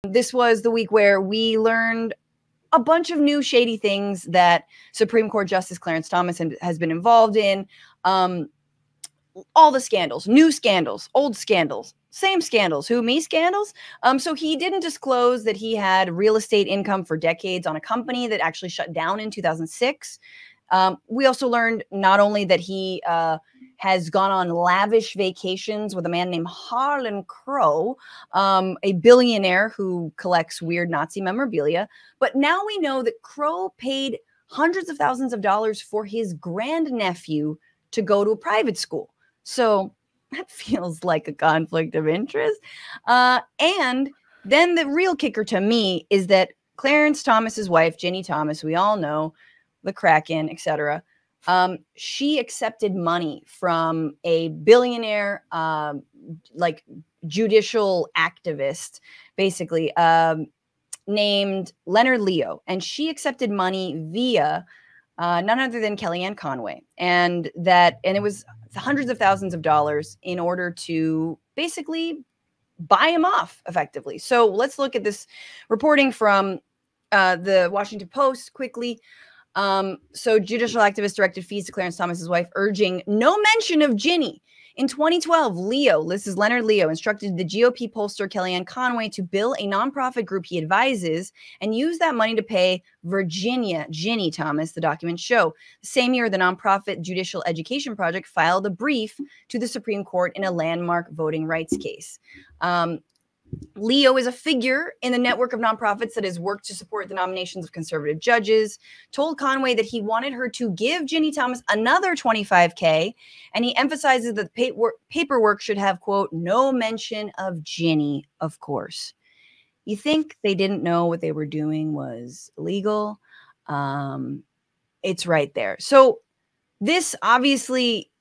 This was the week where we learned a bunch of new shady things that Supreme Court Justice Clarence Thomas has been involved in. All the scandals, new scandals, old scandals, same scandals. Who, me scandals? So he didn't disclose that he had real estate income for decades on a company that actually shut down in 2006. We also learned not only that he has gone on lavish vacations with a man named Harland Crow, a billionaire who collects weird Nazi memorabilia. But now we know that Crow paid hundreds of thousands of dollars for his grandnephew to go to a private school. So that feels like a conflict of interest. And then the real kicker to me is that Clarence Thomas's wife, Ginni Thomas, we all know, the Kraken, etc. She accepted money from a billionaire, like judicial activist, basically, named Leonard Leo. And she accepted money via none other than Kellyanne Conway. And it was hundreds of thousands of dollars in order to basically buy him off effectively. So let's look at this reporting from the Washington Post quickly. So judicial activists directed fees to Clarence Thomas's wife, urging no mention of Ginni. In 2012, this is Leonard Leo, instructed the GOP pollster Kellyanne Conway to bill a nonprofit group he advises and use that money to pay Ginni Thomas, the documents show. The same year, the nonprofit Judicial Education Project filed a brief to the Supreme Court in a landmark voting rights case. Leo is a figure in the network of nonprofits that has worked to support the nominations of conservative judges, told Conway that he wanted her to give Ginni Thomas another $25K, and he emphasizes that the paperwork should have, quote, no mention of Ginni, of course. You think they didn't know what they were doing was illegal? It's right there. So this obviously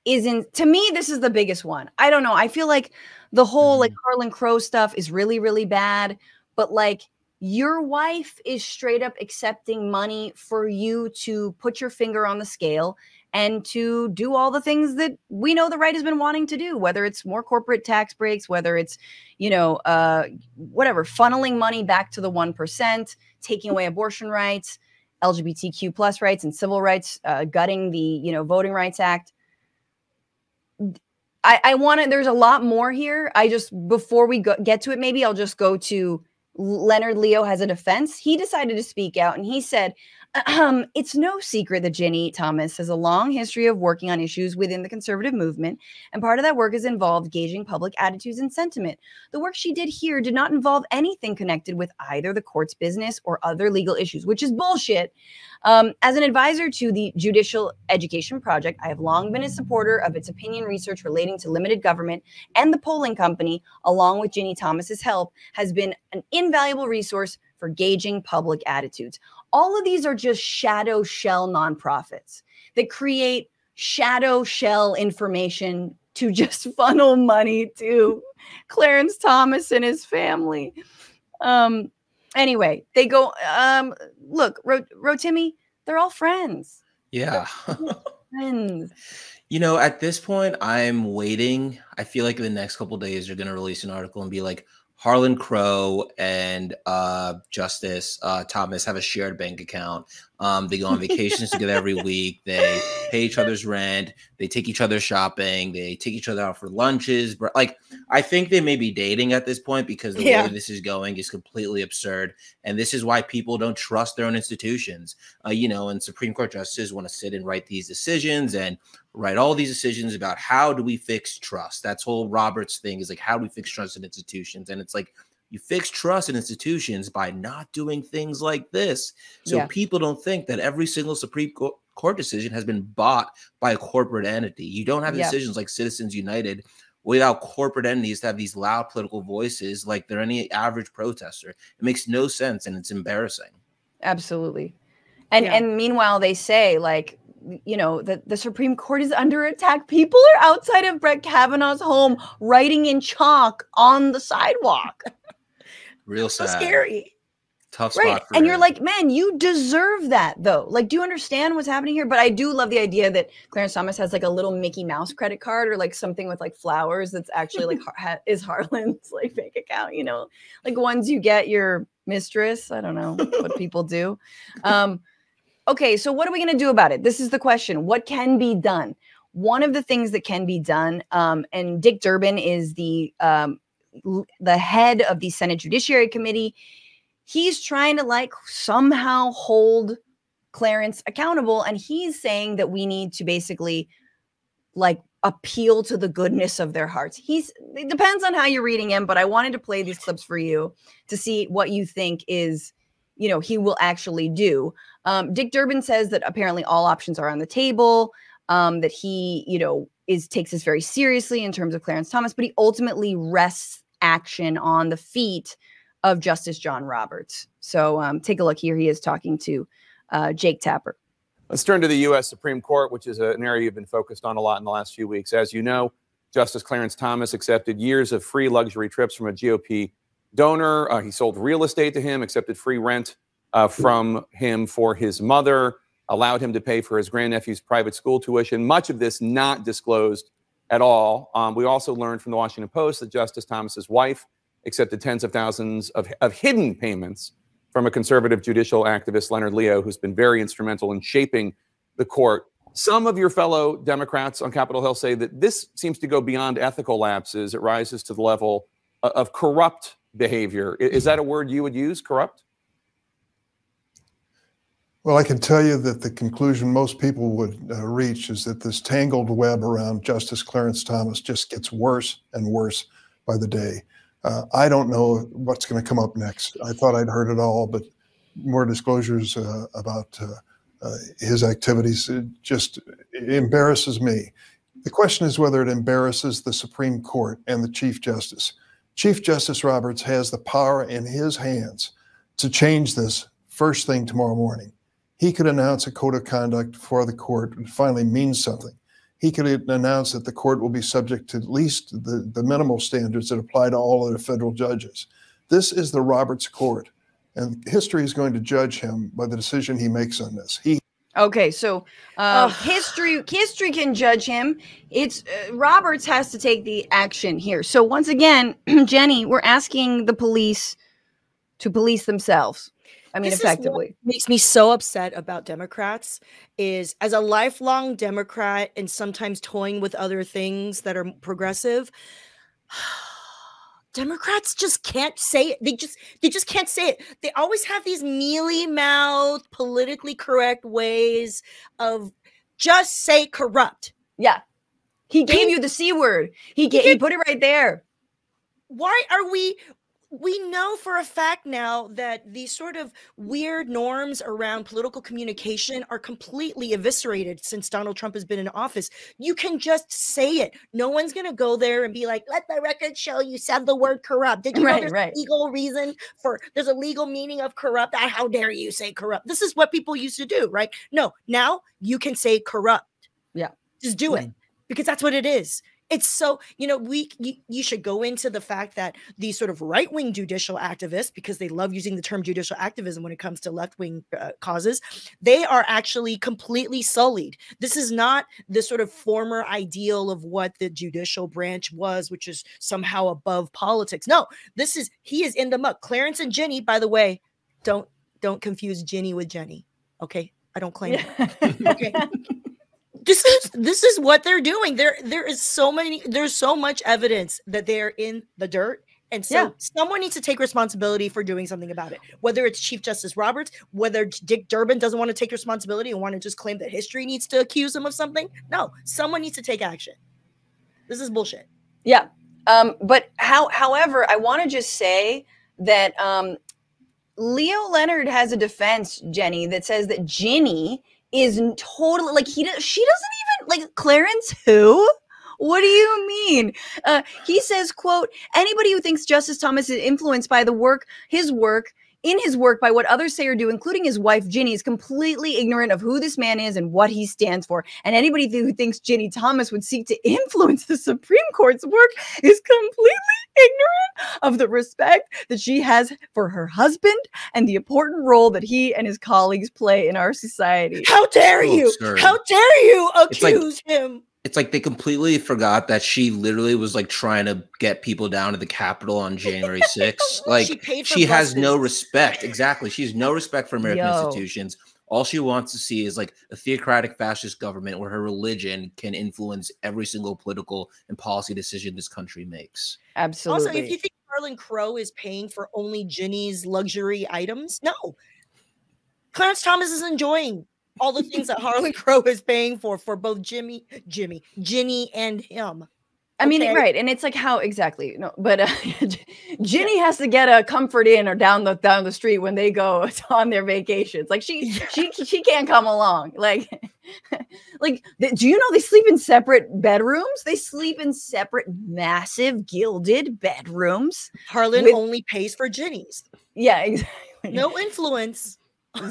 isn't, to me, this is the biggest one. I don't know. I feel like the whole like Harland Crow stuff is really, really bad. But like your wife is straight up accepting money for you to put your finger on the scale and to do all the things that we know the right has been wanting to do, whether it's more corporate tax breaks, whether it's, whatever, funneling money back to the 1%, taking away abortion rights, LGBTQ plus rights and civil rights, gutting the, Voting Rights Act. I want to, there's a lot more here. Before we get to it, maybe I'll just go to Leonard Leo has a defense. He decided to speak out and he said, it's no secret that Ginni Thomas has a long history of working on issues within the conservative movement, and part of that work has involved gauging public attitudes and sentiment. The work she did here did not involve anything connected with either the court's business or other legal issues, which is bullshit. As an advisor to the Judicial Education Project, I have long been a supporter of its opinion research relating to limited government, and the polling company, along with Ginni Thomas's help, has been an invaluable resource for gauging public attitudes. All of these are just shadow shell nonprofits that create shadow shell information to just funnel money to Clarence Thomas and his family. Anyway, they go, look, Rotimi, they're all friends. Yeah. Friends. At this point, I'm waiting. I feel like in the next couple of days, they're going to release an article and be like, Harland Crow and Justice Thomas have a shared bank account. They go on vacations together every week. They pay each other's rent. They take each other shopping. They take each other out for lunches. But I think they may be dating at this point because the way this is going is completely absurd. And this is why people don't trust their own institutions. And Supreme Court justices want to sit and write these decisions and write all these decisions about how do we fix trust. That's whole Roberts thing is like, how do we fix trust in institutions? And it's like, you fix trust in institutions by not doing things like this. So people don't think that every single Supreme Court decision has been bought by a corporate entity. You don't have decisions like Citizens United without corporate entities to have these loud political voices like they're any average protester. It makes no sense, and it's embarrassing. Absolutely. And meanwhile, they say that the Supreme Court is under attack. People are outside of Brett Kavanaugh's home writing in chalk on the sidewalk. Real sad. So scary. Tough Right. spot for And him. you're like, man, you deserve that though. Like, do you understand what's happening here? But I do love the idea that Clarence Thomas has like a little Mickey Mouse credit card or like something with like flowers that's actually like is Harland's like bank account, you know, like ones you get your mistress. I don't know what people do. Okay, so what are we going to do about it? This is the question. What can be done? One of the things that can be done, and Dick Durbin is the head of the Senate Judiciary Committee. He's trying to like somehow hold Clarence accountable. And he's saying that we need to basically like appeal to the goodness of their hearts. It depends on how you're reading him, but I wanted to play these clips for you to see what you think is, you know, he will actually do. Dick Durbin says that apparently all options are on the table, that he, you know, takes this very seriously in terms of Clarence Thomas, but he ultimately rests action on the feet of Justice John Roberts. So take a look here. He is talking to Jake Tapper. Let's turn to the U.S. Supreme Court, which is an area you've been focused on a lot in the last few weeks. As you know, Justice Clarence Thomas accepted years of free luxury trips from a GOP donor. He sold real estate to him, accepted free rent from him for his mother, allowed him to pay for his grandnephew's private school tuition. Much of this not disclosed at all. We also learned from the Washington Post that Justice Thomas's wife accepted tens of thousands of hidden payments from a conservative judicial activist, Leonard Leo, who's been very instrumental in shaping the court. Some of your fellow Democrats on Capitol Hill say that this seems to go beyond ethical lapses. It rises to the level of corrupt behavior. Is that a word you would use, corrupt? Well, I can tell you that the conclusion most people would reach is that this tangled web around Justice Clarence Thomas just gets worse and worse by the day. I don't know what's going to come up next. I thought I'd heard it all, but more disclosures about his activities just embarrasses me. The question is whether it embarrasses the Supreme Court and the Chief Justice. Chief Justice Roberts has the power in his hands to change this first thing tomorrow morning. He could announce a code of conduct for the court and finally means something. He could announce that the court will be subject to at least the minimal standards that apply to all other federal judges. This is the Roberts Court, and history is going to judge him by the decision he makes on this. Okay, so history can judge him. It's Roberts has to take the action here. So once again, Jenny, we're asking the police to police themselves. I mean, effectively. What makes me so upset about Democrats is, as a lifelong Democrat and sometimes toying with other things that are progressive, Democrats just can't say it. They just can't say it. They always have these mealy-mouthed, politically correct ways of just say corrupt. Yeah. He gave you the C word. He put it right there. Why are we know for a fact now that these sort of weird norms around political communication are completely eviscerated since Donald Trump has been in office. You can just say it. No one's going to go there and be like, let the record show you said the word corrupt. Did you know there's a legal reason there's a legal meaning of corrupt? How dare you say corrupt? This is what people used to do, right? No, now you can say corrupt. Yeah. Just do it, because that's what it is. It's so, you should go into the fact that these sort of right-wing judicial activists, because they love using the term judicial activism when it comes to left-wing causes, they are actually completely sullied. This is not the sort of former ideal of what the judicial branch was, which is somehow above politics. No, he is in the muck. Clarence and Ginni, by the way, don't confuse Ginni with Jenny. Okay, I don't claim that. Okay. This is what they're doing. There's so much evidence that they're in the dirt. And so someone needs to take responsibility for doing something about it. Whether it's Chief Justice Roberts, whether Dick Durbin doesn't want to take responsibility and want to just claim that history needs to accuse him of something. No, someone needs to take action. This is bullshit. Yeah. But however, I want to just say that Leo Leonard has a defense, Jenny, that says that Ginni is totally like she doesn't even like Clarence who? What do you mean? He says, quote, anybody who thinks Justice Thomas is influenced by his work in his work by what others say or do, including his wife, Ginni, is completely ignorant of who this man is and what he stands for. And anybody who thinks Ginni Thomas would seek to influence the Supreme Court's work is completely ignorant of the respect that she has for her husband and the important role that he and his colleagues play in our society. How dare So you? absurd. How dare you It's like- accuse him? It's like they completely forgot that she literally was like trying to get people down to the Capitol on January 6th. Like She paid for she has no buses. respect. Exactly. She has no respect for American Yo. institutions. All she wants to see is like a theocratic fascist government where her religion can influence every single political and policy decision this country makes. Absolutely. Also, if you think Harland Crow is paying for only Ginny's luxury items, no. Clarence Thomas is enjoying all the things that Harland Crow is paying for both Ginny and him. I mean, Okay. right, and it's like how exactly? No, but Ginny has to get a Comfort Inn or down the street when they go on their vacations. Like she can't come along. Like, do you know they sleep in separate bedrooms? They sleep in separate, massive gilded bedrooms. Harland With- only pays for Ginny's. Yeah, exactly. No influence.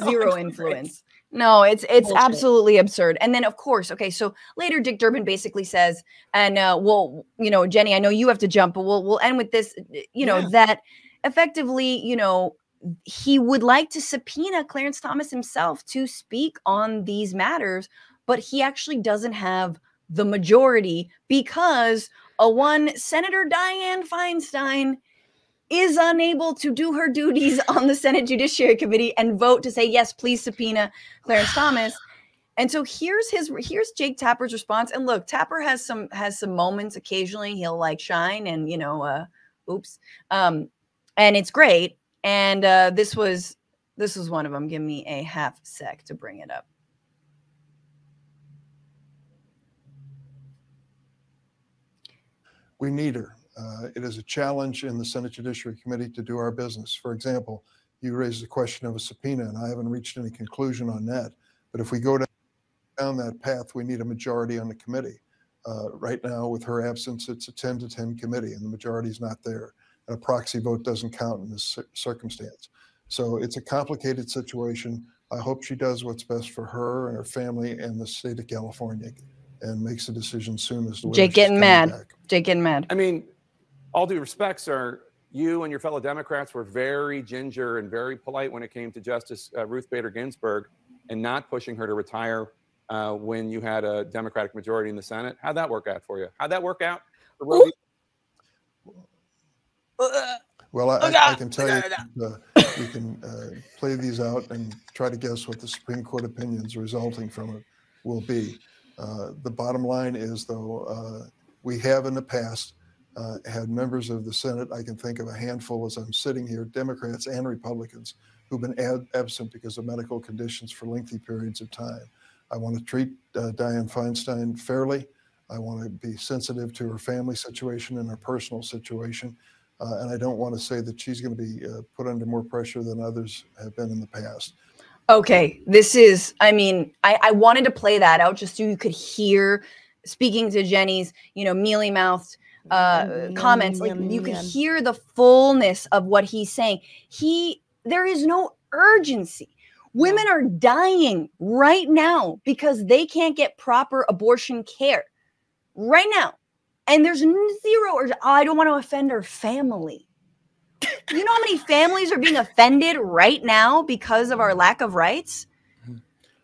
Zero on influence. No, it's Bullshit. absolutely absurd. And then of course, okay, so later Dick Durbin basically says, and well, you know, Jenny, I know you have to jump, but we'll end with this, you know, Yeah. that effectively, you know, he would like to subpoena Clarence Thomas himself to speak on these matters, but he actually doesn't have the majority because Senator Dianne Feinstein is unable to do her duties on the Senate Judiciary Committee and vote to say, yes, please subpoena Clarence Thomas. And so here's Jake Tapper's response. And look, Tapper has some moments occasionally he'll like shine and, you know, oops. And it's great. And this was one of them. Give me a half sec to bring it up. We need her. It is a challenge in the Senate Judiciary Committee to do our business. For example, you raised the question of a subpoena, and I haven't reached any conclusion on that. But if we go down that path, we need a majority on the committee. Right now, with her absence, it's a 10-10 committee, and the majority is not there. And a proxy vote doesn't count in this circumstance. So it's a complicated situation. I hope she does what's best for her and her family and the state of California and makes a decision soon as to whether Jake she's getting coming mad. back. Jake getting mad. I mean, all due respect, sir, you and your fellow Democrats were very ginger and very polite when it came to Justice Ruth Bader Ginsburg and not pushing her to retire when you had a Democratic majority in the Senate. How'd that work out for you? How'd that work out? Well, I can tell you, you can play these out and try to guess what the Supreme Court opinions resulting from it will be. The bottom line is, though, we have in the past had members of the Senate, I can think of a handful as I'm sitting here, Democrats and Republicans, who've been absent because of medical conditions for lengthy periods of time. I want to treat Dianne Feinstein fairly. I want to be sensitive to her family situation and her personal situation. And I don't want to say that she's going to be put under more pressure than others have been in the past. Okay, this is, I mean, I wanted to play that out just so you could hear, speaking to Jenny's, you know, mealy-mouthed comments, like you could hear the fullness of what he's saying. There is no urgency. Women are dying right now because they can't get proper abortion care right now. And there's zero urgency. Oh, I don't want to offend her family. You know how many families are being offended right now because of our lack of rights?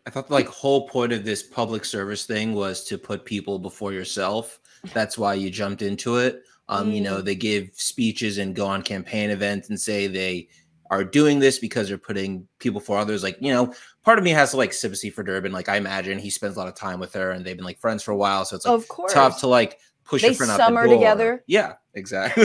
I thought the whole point of this public service thing was to put people before yourself. That's why you jumped into it. You know, they give speeches and go on campaign events and say they are doing this because they're putting people for others. Like, you know, part of me has sympathy for Durbin. Like, I imagine he spends a lot of time with her and they've been friends for a while. So it's of course tough to push they your friend out the summer door. Together. Yeah, exactly.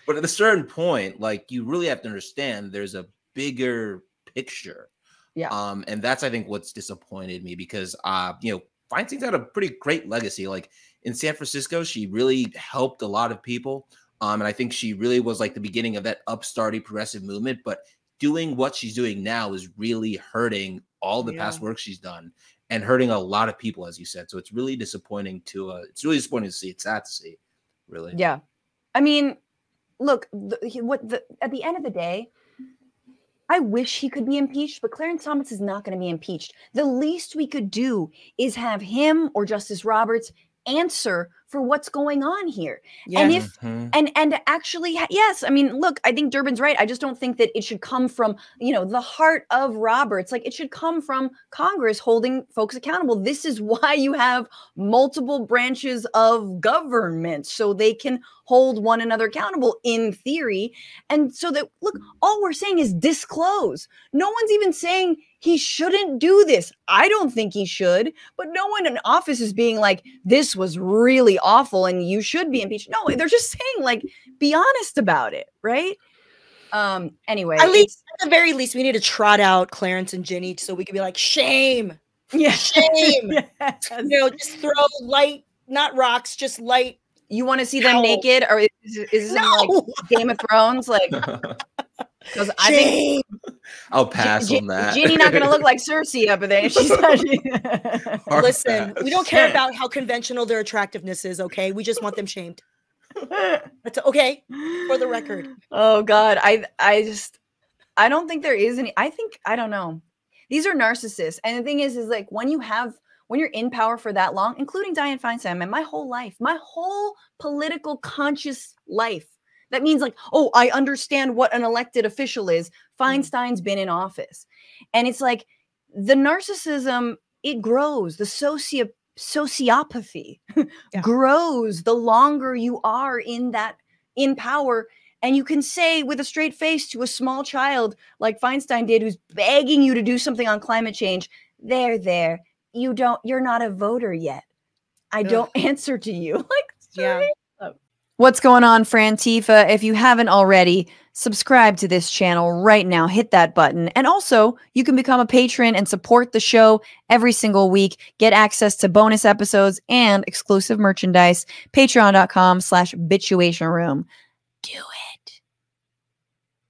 But at a certain point, you really have to understand there's a bigger picture. Yeah. And that's, I think, what's disappointed me because, you know, Feinstein's had a pretty great legacy. In San Francisco, she really helped a lot of people. And I think she really was the beginning of that upstarty progressive movement. But doing what she's doing now is really hurting all the past work she's done and hurting a lot of people, as you said. So it's really disappointing to see. It's sad to see, really. Yeah. I mean, look, at the end of the day, I wish he could be impeached, but Clarence Thomas is not going to be impeached. The least we could do is have him or Justice Roberts answer for what's going on here. Yeah. And if and actually, yes, I mean, look, I think Durbin's right. I just don't think that it should come from, you know, the heart of Roberts. Like, it should come from Congress holding folks accountable. This is why you have multiple branches of government, so they can hold one another accountable in theory. And so that, look, all we're saying is disclose. No one's even saying he shouldn't do this. I don't think he should, but no one in office is being like, this was really awful and you should be impeached. No, they're just saying, like, be honest about it, right? Anyway, at the very least, we need to trot out Clarence and Ginni so we can be like, shame. Yeah, shame. Yes. You know, just throw light, not rocks, just light. You want to see them naked, or is this like Game of Thrones? Like, because I think I'll pass on that. Ginny not going to look like Cersei up there. She's not. Listen, we don't care about how conventional their attractiveness is. Okay, we just want them shamed. That's okay, for the record. Oh God, I don't think there is any. I don't know. These are narcissists, and the thing is like when you're in power for that long, including Dianne Feinstein, man, my whole political conscious life. That means like, oh, I understand what an elected official is. Feinstein's been in office. And it's like the narcissism, it grows. The sociopathy grows the longer you are in power. And you can say with a straight face to a small child like Feinstein did, who's begging you to do something on climate change, there. You're not a voter yet. I don't answer to you. Like, yeah. What's going on, Frantifa? If you haven't already, subscribe to this channel right now. Hit that button. And also, you can become a patron and support the show every single week. Get access to bonus episodes and exclusive merchandise. Patreon.com/Bitchuation Room. Do it.